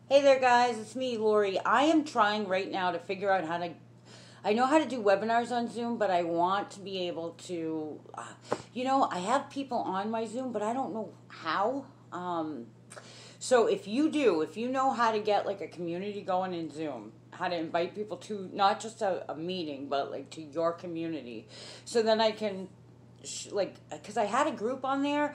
Hey there, guys. It's me, Lori. I am trying right now to figure out how to. I know how to do webinars on Zoom, but I want to be able to. I have people on my Zoom, but I don't know how. So if you know how to get like a community going in Zoom, how to invite people to not just a meeting, but like to your community, so then I can, because I had a group on there,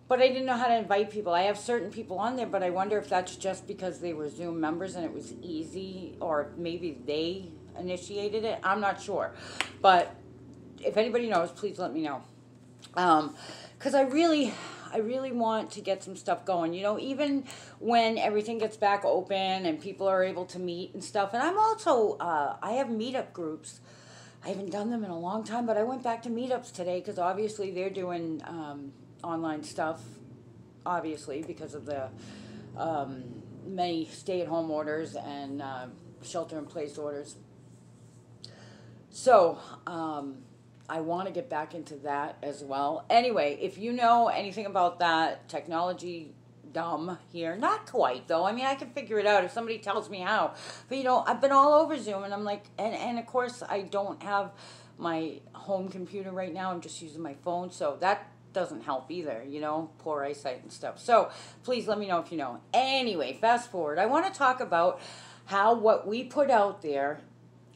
but I didn't know how to invite people. I have certain people on there, but I wonder if that's just because they were Zoom members and it was easy, or maybe they initiated it. I'm not sure. But if anybody knows, please let me know. Because I really want to get some stuff going. Even when everything gets back open and people are able to meet and stuff. And I'm also, I have meetup groups. I haven't done them in a long time, but I went back to meetups today because obviously they're doing online stuff, obviously, because of the many stay-at-home orders and shelter-in-place orders. So, I want to get back into that as well. Anyway, if you know anything about that, technology dumb here. Not quite, though. I mean, I can figure it out if somebody tells me how. But, I've been all over Zoom, and I'm like, and of course, I don't have my home computer right now. I'm just using my phone, so that doesn't help either, poor eyesight and stuff. So please let me know if you know. Anyway, fast forward. I want to talk about how what we put out there,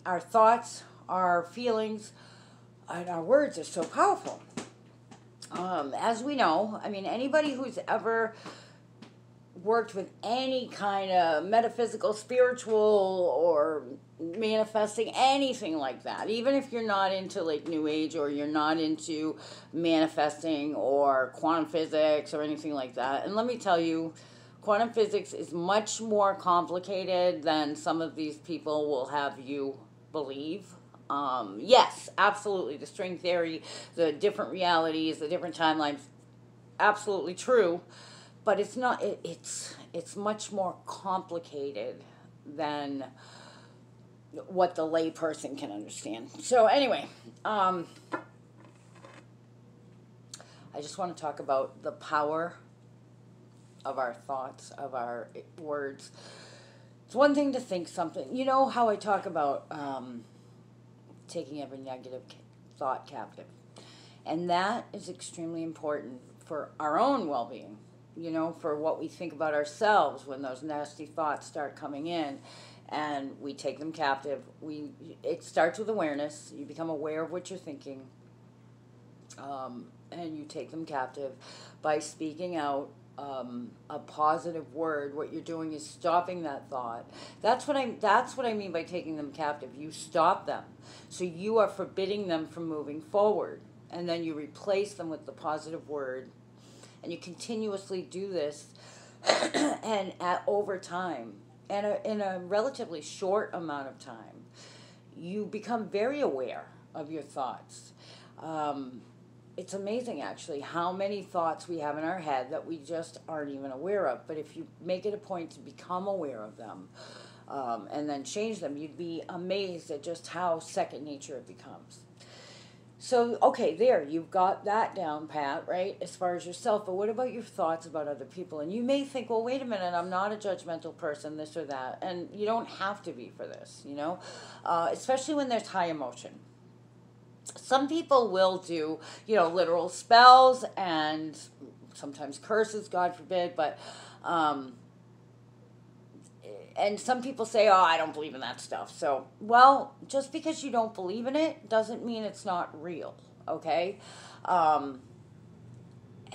our thoughts, our feelings, and our words are so powerful. As we know, I mean, anybody who's ever worked with any kind of metaphysical, spiritual, or manifesting, anything like that, even if you're not into like New Age, or you're not into manifesting or quantum physics or anything like that. And let me tell you, quantum physics is much more complicated than some of these people will have you believe. Yes, absolutely. The string theory, the different realities, the different timelines, absolutely true. But it's not. It's much more complicated than what the layperson can understand. So anyway, I just want to talk about the power of our thoughts, of our words. It's one thing to think something. You know how I talk about taking every negative thought captive, and that is extremely important for our own well-being. For what we think about ourselves when those nasty thoughts start coming in, and we take them captive. It starts with awareness. You become aware of what you're thinking, and you take them captive by speaking out a positive word. What you're doing is stopping that thought. That's what I mean by taking them captive. You stop them, so you are forbidding them from moving forward, and then you replace them with the positive word. And you continuously do this, and over time, and in a relatively short amount of time, you become very aware of your thoughts. It's amazing, actually, how many thoughts we have in our head that we just aren't even aware of. But if you make it a point to become aware of them, and then change them, you'd be amazed at just how second nature it becomes. So, okay, there, you've got that down pat, right, as far as yourself. But what about your thoughts about other people? And you may think, well, wait a minute, I'm not a judgmental person, this or that. And you don't have to be for this, especially when there's high emotion. Some people will do, literal spells and sometimes curses, God forbid, but... and some people say, oh, I don't believe in that stuff. So, well, just because you don't believe in it doesn't mean it's not real, okay?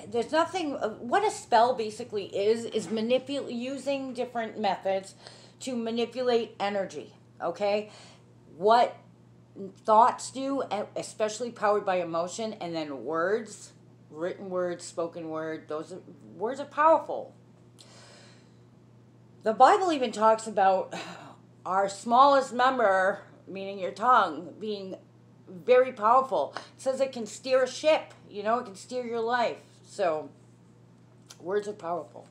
There's nothing, what a spell basically is using different methods to manipulate energy, okay? What thoughts do, especially powered by emotion, and then words, written word, spoken word, words are powerful. The Bible even talks about our smallest member, meaning your tongue, being very powerful. It says it can steer a ship, it can steer your life. So, words are powerful.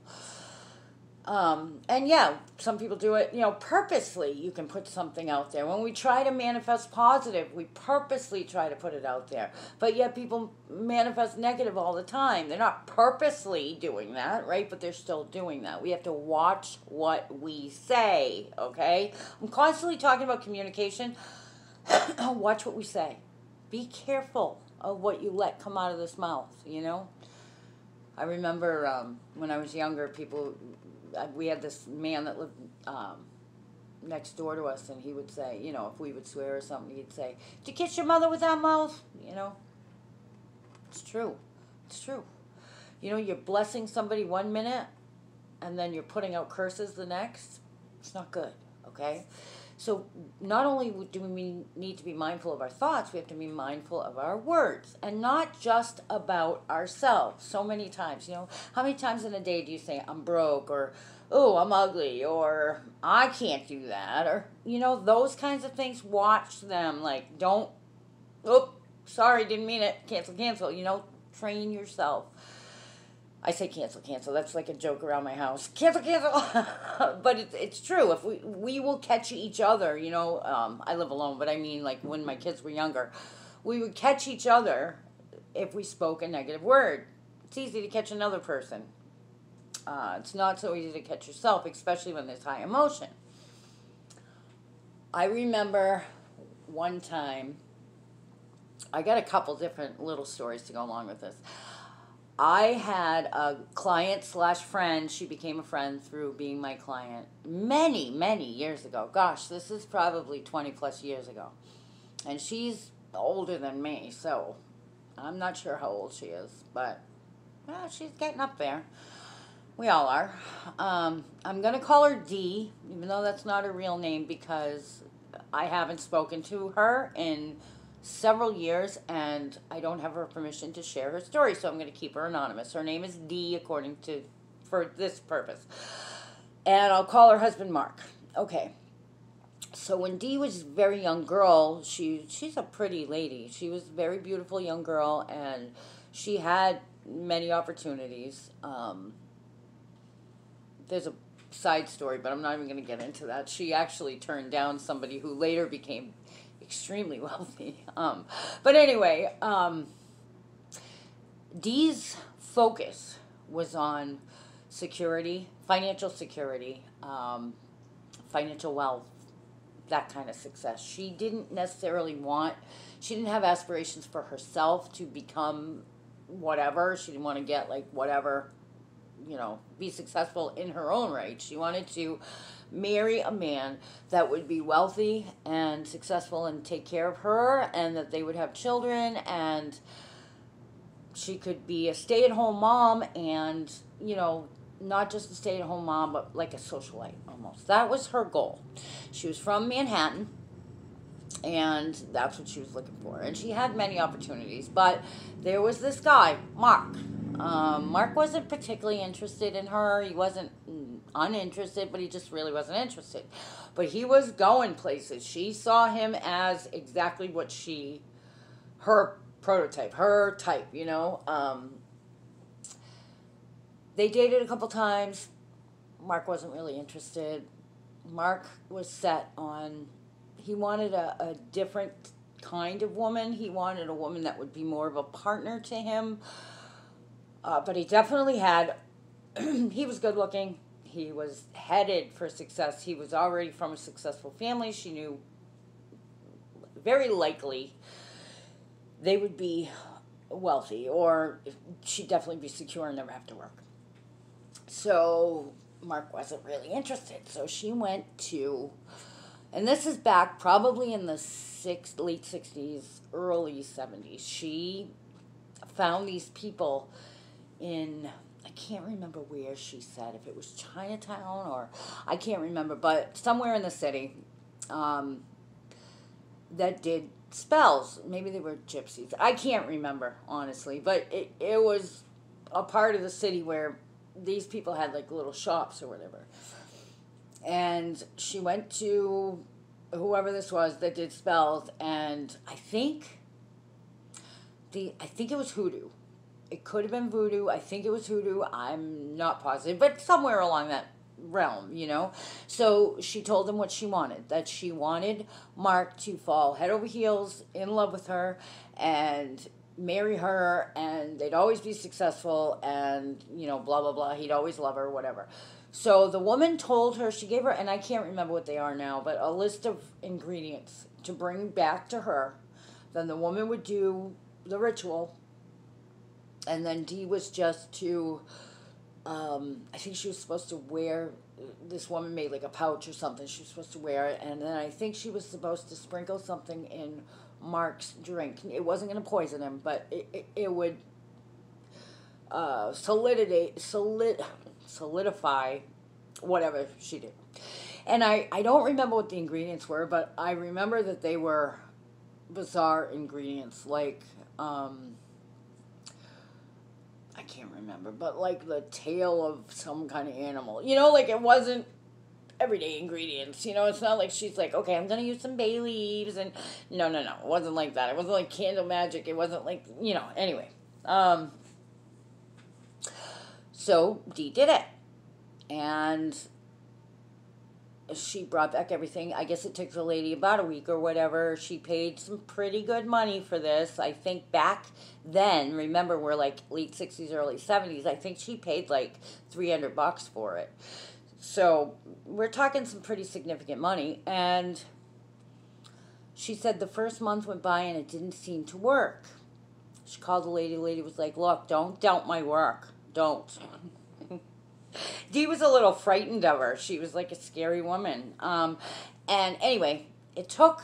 And yeah, some people do it, purposely. You can put something out there. When we try to manifest positive, we purposely try to put it out there. But yet people manifest negative all the time. They're not purposely doing that, right? But they're still doing that. We have to watch what we say, okay? I'm constantly talking about communication. Watch what we say. Be careful of what you let come out of this mouth, I remember when I was younger, we had this man that lived next door to us, and he would say, if we would swear or something, he'd say, "Did you kiss your mother with that mouth?" It's true. It's true. You're blessing somebody 1 minute, and then you're putting out curses the next. It's not good, okay? So not only do we need to be mindful of our thoughts, we have to be mindful of our words, and not just about ourselves. So many times, how many times in a day do you say, "I'm broke," or "Oh, I'm ugly," or "I can't do that," or, those kinds of things? Watch them. Like, don't, "Oh, sorry, didn't mean it, cancel," train yourself. I say cancel. That's like a joke around my house. Cancel. But it's true. If we will catch each other, I live alone, but I mean, like, when my kids were younger, we would catch each other if we spoke a negative word. It's easy to catch another person. It's not so easy to catch yourself, especially when there's high emotion. I remember one time, I got a couple different little stories to go along with this. I had a client/friend. She became a friend through being my client many, many years ago. Gosh, this is probably 20 plus years ago. And she's older than me, so I'm not sure how old she is, but she's getting up there. We all are. I'm going to call her Dee, even though that's not her real name, because I haven't spoken to her in several years, and I don't have her permission to share her story, so I'm going to keep her anonymous. Her name is Dee, for this purpose. And I'll call her husband Mark. Okay. So when Dee was a very young girl, she's a pretty lady. She was a very beautiful young girl, and she had many opportunities. There's a side story, but I'm not even going to get into that. She actually turned down somebody who later became extremely wealthy. But anyway, Dee's focus was on security, financial security, financial wealth, that kind of success. She didn't have aspirations for herself to become whatever. She didn't want to get like whatever, be successful in her own right. She wanted to marry a man that would be wealthy and successful and take care of her, and that they would have children, and she could be a stay-at-home mom, and not just a stay-at-home mom, but like a socialite almost. That was her goal. She was from Manhattan, and that's what she was looking for, and she had many opportunities, but there was this guy, Mark. Mark wasn't particularly interested in her. He wasn't uninterested, but he just really wasn't interested. But he was going places. She saw him as exactly what her prototype, her type, They dated a couple times. Mark wasn't really interested. Mark was set on, he wanted a different kind of woman. He wanted a woman that would be more of a partner to him. But he definitely had, he was good looking. He was headed for success. He was already from a successful family. She knew very likely they would be wealthy, or she'd definitely be secure and never have to work. So Mark wasn't really interested. So she went to, and this is back probably in the late 60s, early 70s. She found these people in, I can't remember where she said, if it was Chinatown or, I can't remember, but somewhere in the city, that did spells. Maybe they were gypsies. I can't remember, honestly, but it was a part of the city where these people had like little shops or whatever. And she went to whoever this was that did spells, and I think it was hoodoo. It could have been voodoo. I think it was hoodoo. I'm not positive, but somewhere along realm, you know? So she told him what she wanted, that she wanted Mark to fall head over heels in love with her and marry her, and they'd always be successful, and, you know, blah, blah, blah. He'd always love her, whatever. So the woman told her, she gave her, and I can't remember what they are now, but a list of ingredients to bring back to her. Then the woman would do the ritual, and then Dee was just to, I think she was supposed to wear, this woman made like a pouch or something, she was supposed to wear it, and then I think she was supposed to sprinkle something in Mark's drink. It wasn't going to poison him, but it would solidify whatever she did. And I don't remember what the ingredients were, but I remember that they were bizarre ingredients, like, I can't remember, but like the tail of some kind of animal. You know, like it wasn't everyday ingredients. You know, it's not like she's like, okay, I'm going to use some bay leaves. And no. It wasn't like that. It wasn't like candle magic. It wasn't like, you know, anyway. So Dee did it. And she brought back everything. I guess it took the lady about a week or whatever. She paid some pretty good money for this. I think back then, remember, we're like late 60s, early 70s. I think she paid like $300 for it. So we're talking some pretty significant money. And she said the first month went by and it didn't seem to work. She called the lady. The lady was like, look, don't doubt my work. Don't. Dee was a little frightened of her. She was like a scary woman. And anyway, it took,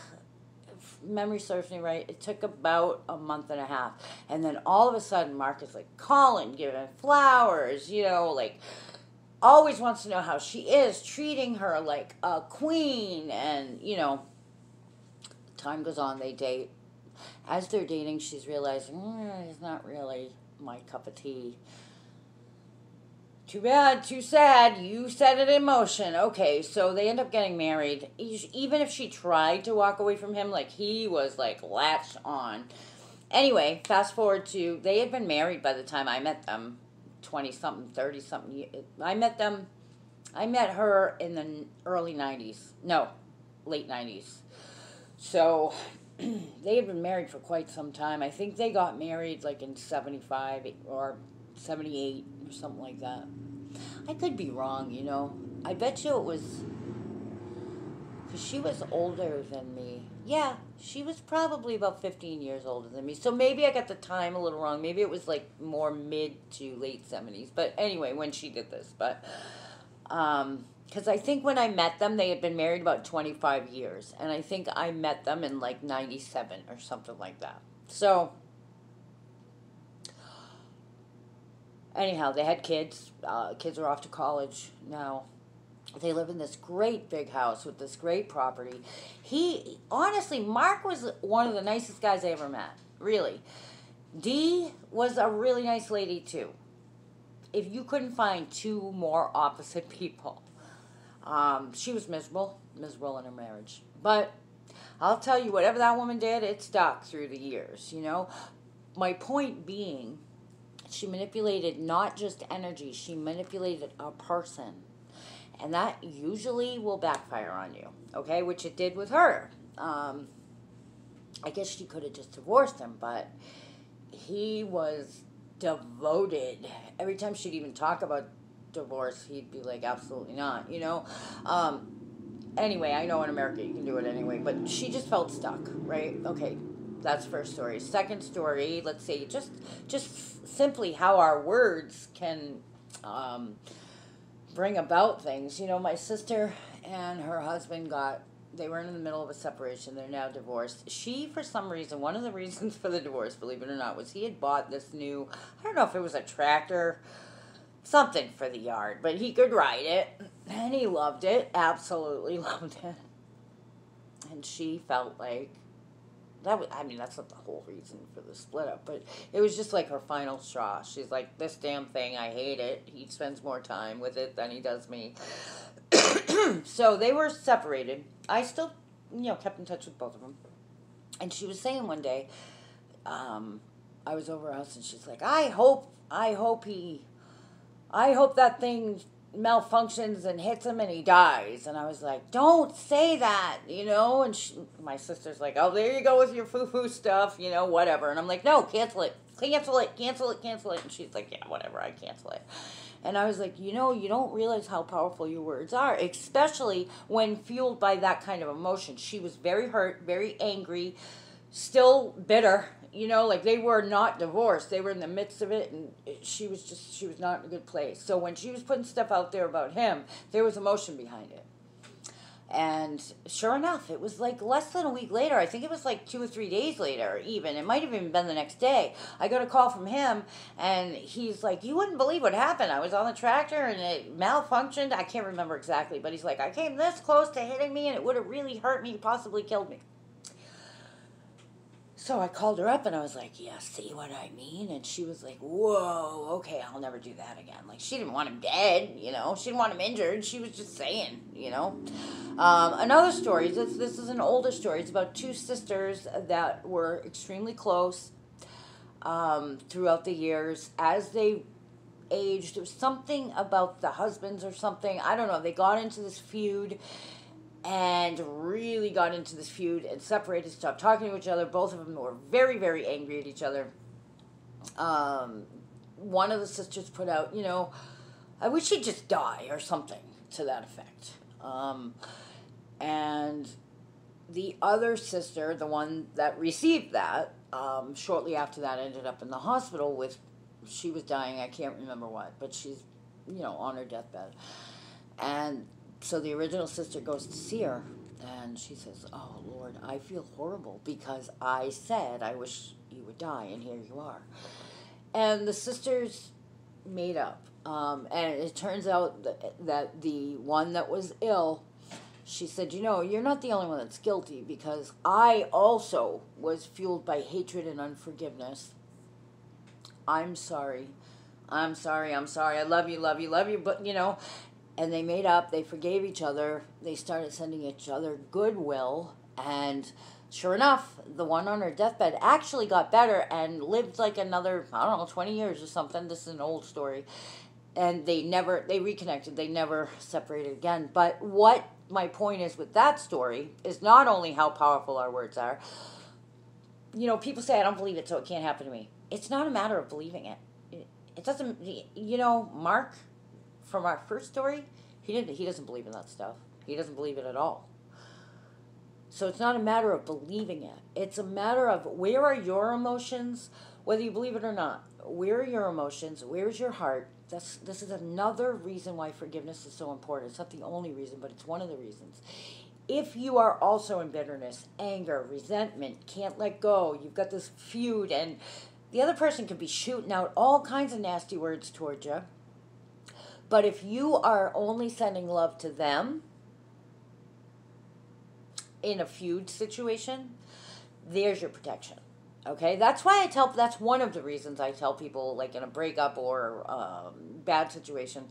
if memory serves me right, it took about a month and a half. And then all of a sudden, Mark is like calling, giving flowers, you know, like always wants to know how she is, treating her like a queen. And, you know, time goes on, they date. As they're dating, she's realizing, he's not really my cup of tea. Too bad, too sad, you set it in motion. Okay, so they end up getting married. Even if she tried to walk away from him, like, he was, like, latched on. Anyway, fast forward to, they had been married by the time I met them, 20-something, 30-something. I met her in the early 90s. No, late 90s. So, they had been married for quite some time. I think they got married, like, in 75 or 78 or something like that. I could be wrong, you know. I bet you it was, because she was older than me. Yeah, she was probably about 15 years older than me. So maybe I got the time a little wrong. Maybe it was like more mid to late 70s. But anyway, when she did this. But, because I think when I met them, they had been married about 25 years. And I think I met them in like 97 or something like that. So, anyhow, they had kids. Kids are off to college now. They live in this great big house with this great property. Honestly, Mark was one of the nicest guys I ever met. Really. Dee was a really nice lady, too. If you couldn't find two more opposite people. She was miserable in her marriage. But I'll tell you, whatever that woman did, it stuck through the years, you know. My point being, she manipulated not just energy, she manipulated a person. And that usually will backfire on you, okay? Which it did with her. I guess she could have just divorced him, but he was devoted. Every time she'd even talk about divorce, he'd be like, absolutely not, you know? Anyway, I know in America you can do it anyway, but she just felt stuck, right? Okay, that's first story. Second story, let's see, just simply how our words can bring about things. You know, my sister and her husband they were in the middle of a separation. They're now divorced. She, for some reason, one of the reasons for the divorce, believe it or not, was he had bought this new, I don't know if it was a tractor, something for the yard, but he could ride it, and he loved it, absolutely loved it. And she felt like, that's not the whole reason for the split up, but it was just like her final straw. She's like, this damn thing, I hate it. He spends more time with it than he does me. So they were separated. I still, kept in touch with both of them. And she was saying one day, I was over her house, and she's like, I hope that thing malfunctions and hits him and he dies. And I was like, don't say that, you know? And my sister's like, oh, there you go with your foo-foo stuff, you know, whatever. And I'm like, no, cancel it. Cancel it, cancel it, cancel it. And she's like, yeah, whatever, I cancel it. And I was like, you know, you don't realize how powerful your words are, especially when fueled by that kind of emotion. She was very hurt, very angry, still bitter. You know, like they were not divorced. They were in the midst of it, and she was not in a good place. So when she was putting stuff out there about him, there was emotion behind it. And sure enough, it was like less than a week later. I think it was like 2 or 3 days later, even. It might have even been the next day. I got a call from him, and he's like, you wouldn't believe what happened. I was on the tractor, and it malfunctioned. I can't remember exactly, but he's like, I came this close to hitting me, and it would have really hurt me, possibly killed me. So I called her up and I was like, yeah, see what I mean? And she was like, whoa, okay, I'll never do that again. Like, she didn't want him dead, you know? She didn't want him injured. She was just saying, you know? Another story, this is an older story. It's about 2 sisters that were extremely close throughout the years. As they aged, there was something about the husbands or something. I don't know. They got into this feud. And really got into this feud and separated, stopped talking to each other. Both of them were very, very angry at each other. One of the sisters put out, you know, I wish he'd just die or something to that effect. And the other sister, the one that received that, shortly after that ended up in the hospital with, she was dying, I can't remember what, but she's, you know, on her deathbed. And so the original sister goes to see her, and she says, oh, Lord, I feel horrible because I said I wish you would die, and here you are. And the sisters made up. And it turns out that the one that was ill, she said, you know, you're not the only one that's guilty because I also was fueled by hatred and unforgiveness. I'm sorry. I'm sorry. I'm sorry. I love you, love you, love you. But, you know... And they made up, they forgave each other, they started sending each other goodwill, and sure enough, the one on her deathbed actually got better and lived like another, I don't know, 20 years or something. This is an old story. And they reconnected, they never separated again. But what my point is with that story is not only how powerful our words are. You know, people say, I don't believe it, so it can't happen to me. It's not a matter of believing it. It doesn't, you know, Mark... From our first story, he doesn't believe in that stuff. He doesn't believe it at all. So it's not a matter of believing it. It's a matter of where are your emotions, whether you believe it or not. Where are your emotions? Where's your heart? This is another reason why forgiveness is so important. It's not the only reason, but it's one of the reasons. If you are also in bitterness, anger, resentment, can't let go, you've got this feud, and the other person could be shooting out all kinds of nasty words towards you. But if you are only sending love to them in a feud situation, there's your protection. Okay? That's why that's one of the reasons I tell people, like in a breakup or bad situation,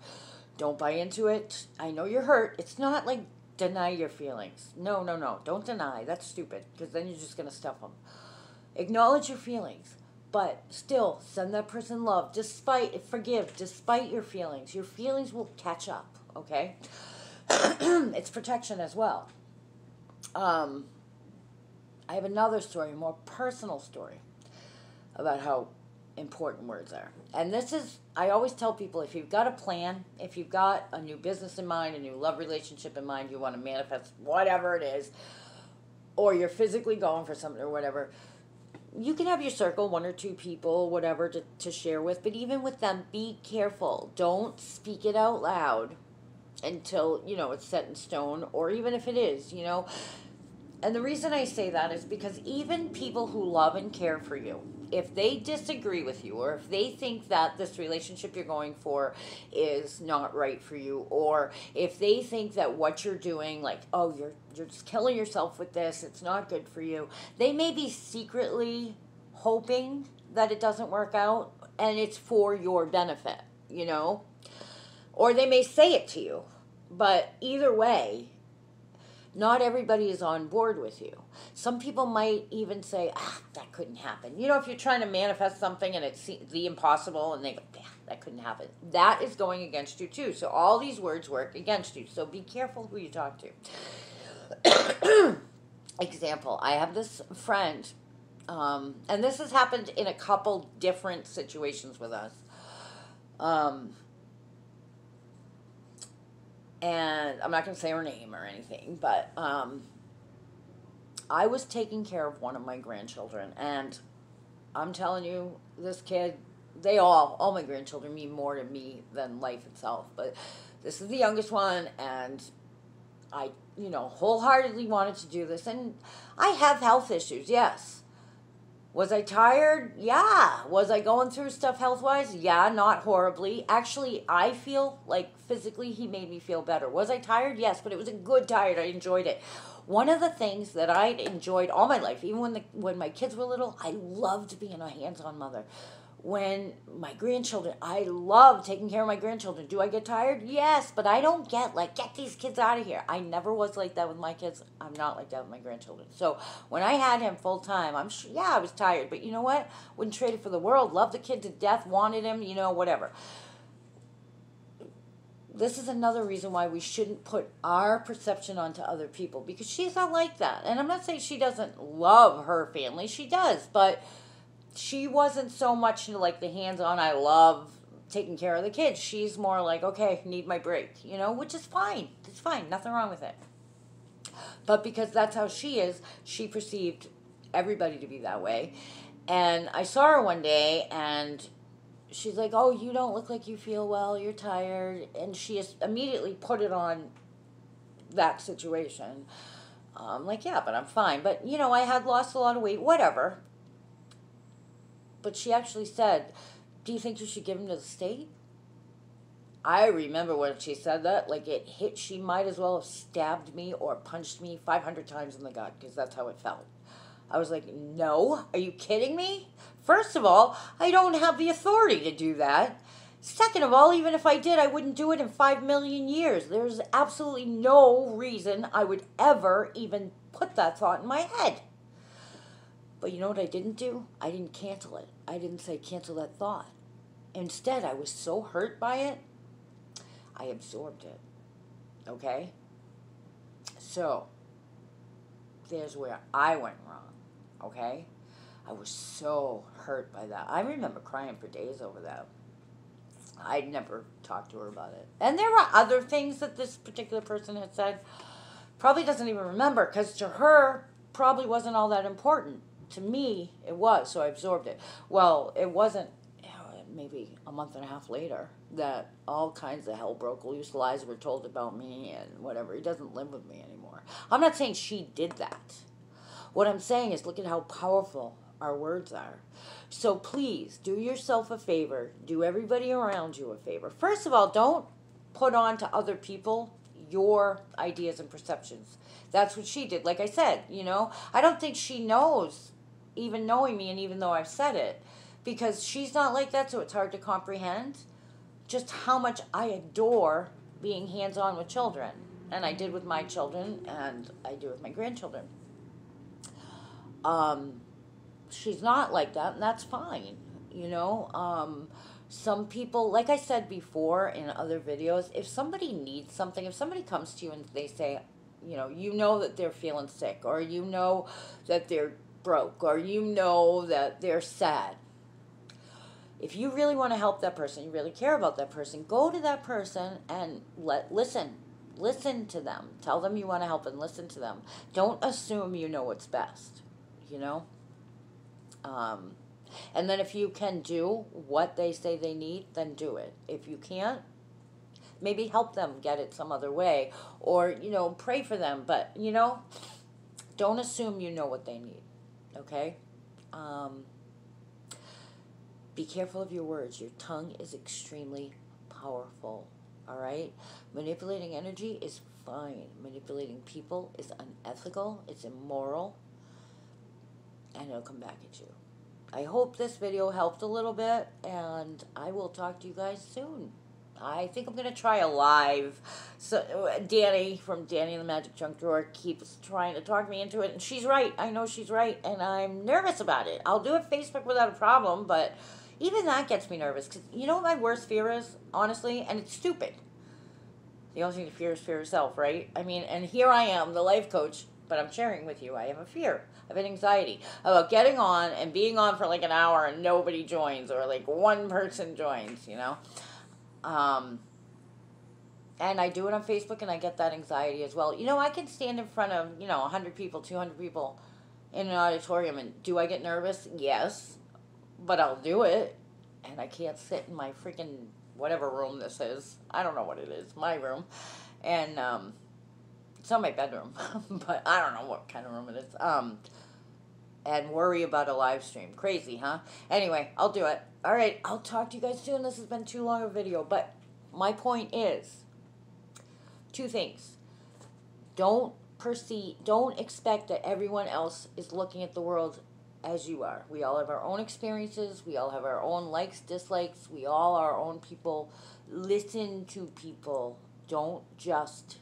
don't buy into it. I know you're hurt. It's not like deny your feelings. No. Don't deny. That's stupid because then you're just going to stuff them. Acknowledge your feelings. But still, send that person love. Forgive, despite your feelings. Your feelings will catch up, okay? It's protection as well. I have another story, a more personal story, about how important words are. And this is, I always tell people, if you've got a plan, if you've got a new business in mind, a new love relationship in mind, you want to manifest whatever it is, or you're physically going for something or whatever, you can have your circle, 1 or 2 people, whatever, to share with. But even with them, be careful. Don't speak it out loud until, you know, it's set in stone. Or even if it is, you know. And the reason I say that is because even people who love and care for you, if they disagree with you, or if they think that this relationship you're going for is not right for you, or if they think that what you're doing, like, oh, you're just killing yourself with this, it's not good for you, they may be secretly hoping that it doesn't work out, and it's for your benefit, you know? Or they may say it to you, but either way, not everybody is on board with you. Some people might even say, that couldn't happen. You know, if you're trying to manifest something and it's the impossible and they go, that couldn't happen. That is going against you too. So all these words work against you. So be careful who you talk to. Example, I have this friend, and this has happened in a couple different situations with us. And I'm not going to say her name or anything, but I was taking care of one of my grandchildren, and I'm telling you, this kid, all my grandchildren mean more to me than life itself, but this is the youngest one, and I, wholeheartedly wanted to do this, and I have health issues, yes. Was I tired? Yeah. Was I going through stuff health-wise? Yeah, not horribly. Actually, I feel like physically he made me feel better. Was I tired? Yes, but it was a good tired. I enjoyed it. One of the things that I enjoyed all my life, even when my kids were little, I loved being a hands-on mother. When my grandchildren, I love taking care of my grandchildren. Do I get tired? Yes, but I don't get these kids out of here. I never was like that with my kids. I'm not like that with my grandchildren. So when I had him full time, I'm sure, I was tired. But you know what? Wouldn't trade it for the world. Loved the kid to death, wanted him, whatever. This is another reason why we shouldn't put our perception onto other people, because she's not like that. And I'm not saying she doesn't love her family. She does, but she wasn't so much like the hands-on, I love taking care of the kids. She's more like, okay, need my break, which is fine. It's fine. Nothing wrong with it. But because that's how she is, she perceived everybody to be that way. And I saw her one day, and she's like, oh, you don't look like you feel well. You're tired. And she immediately put it on that situation. Like, yeah, but I'm fine. But, I had lost a lot of weight, whatever. But she actually said, do you think you should give him to the state? I remember when she said that, like it hit, she might as well have stabbed me or punched me 500 times in the gut, because that's how it felt. I was like, no, are you kidding me? First of all, I don't have the authority to do that. Second of all, even if I did, I wouldn't do it in 5 million years. There's absolutely no reason I would ever even put that thought in my head. But you know what I didn't do? I didn't cancel it. I didn't say cancel that thought. Instead, I was so hurt by it, I absorbed it. Okay? So, there's where I went wrong. Okay? I was so hurt by that. I remember crying for days over that. I'd never talked to her about it. And there were other things that this particular person had said. Probably doesn't even remember, because to her, probably wasn't all that important. To me, it was, so I absorbed it. Well, it wasn't maybe a month and a half later that all kinds of hell broke loose, lies were told about me and whatever. He doesn't live with me anymore. I'm not saying she did that. What I'm saying is, look at how powerful our words are. So please, do yourself a favor. Do everybody around you a favor. First of all, don't put on to other people your ideas and perceptions. That's what she did. Like I said, I don't think she knows, even knowing me and even though I've said it, because she's not like that, so it's hard to comprehend just how much I adore being hands-on with children. And I did with my children, and I do with my grandchildren. She's not like that, and that's fine, Some people, like I said before in other videos, if somebody needs something, if somebody comes to you and they say, that they're feeling sick, or that they're broke, or that they're sad. If you really want to help that person, you really care about that person, go to that person and listen. Listen to them. Tell them you want to help and listen to them. Don't assume you know what's best, And then if you can do what they say they need, then do it. If you can't, maybe help them get it some other way, or, pray for them. But, don't assume you know what they need, okay? Be careful of your words. Your tongue is extremely powerful, all right? Manipulating energy is fine. Manipulating people is unethical, it's immoral, and it'll come back at you. I hope this video helped a little bit, and I will talk to you guys soon. I think I'm going to try a live. So Danny from Danny and the Magic Junk Drawer keeps trying to talk me into it, and she's right. I know she's right, and I'm nervous about it. I'll do it Facebook without a problem, but even that gets me nervous, because you know what my worst fear is, honestly, and it's stupid. The only thing to fear is fear yourself, right? I mean, and here I am, the life coach, but I'm sharing with you. I have a fear. I have an anxiety about getting on and being on for like an hour and nobody joins, or like one person joins, you know? And I do it on Facebook, and I get that anxiety as well. You know, I can stand in front of, 100 people, 200 people in an auditorium, and do I get nervous? Yes, but I'll do it. And I can't sit in my freaking whatever room this is. I don't know what it is, my room. And it's not my bedroom, but I don't know what kind of room it is. And worry about a live stream. Crazy, huh? Anyway, I'll do it. All right, I'll talk to you guys soon. This has been too long a video, but my point is two things. Don't expect that everyone else is looking at the world as you are. We all have our own experiences. We all have our own likes, dislikes. We all are our own people. Listen to people. Don't just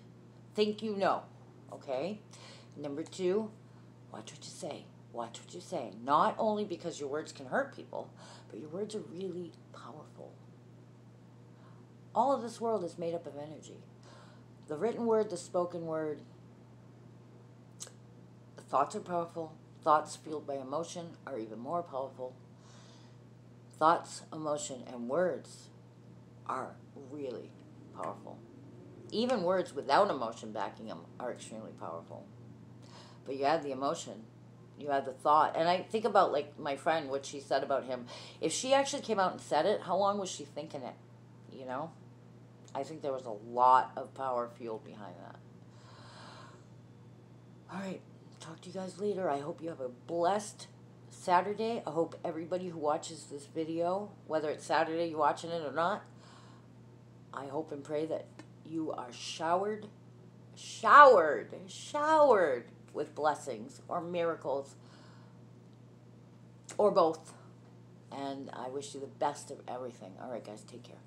think you know, okay? Number two, watch what you say. Watch what you say. Not only because your words can hurt people, but your words are really powerful. All of this world is made up of energy. The written word, the spoken word. The thoughts are powerful. Thoughts fueled by emotion are even more powerful. Thoughts, emotion, and words are really powerful. Even words without emotion backing them are extremely powerful. But you add the emotion, you add the thought. And I think about, like, my friend, what she said about him. If she actually came out and said it, how long was she thinking it? You know? I think there was a lot of power fueled behind that. All right. Talk to you guys later. I hope you have a blessed Saturday. I hope everybody who watches this video, whether it's Saturday you're watching it or not, I hope and pray that you are showered with blessings or miracles or both. And I wish you the best of everything. All right, guys, take care.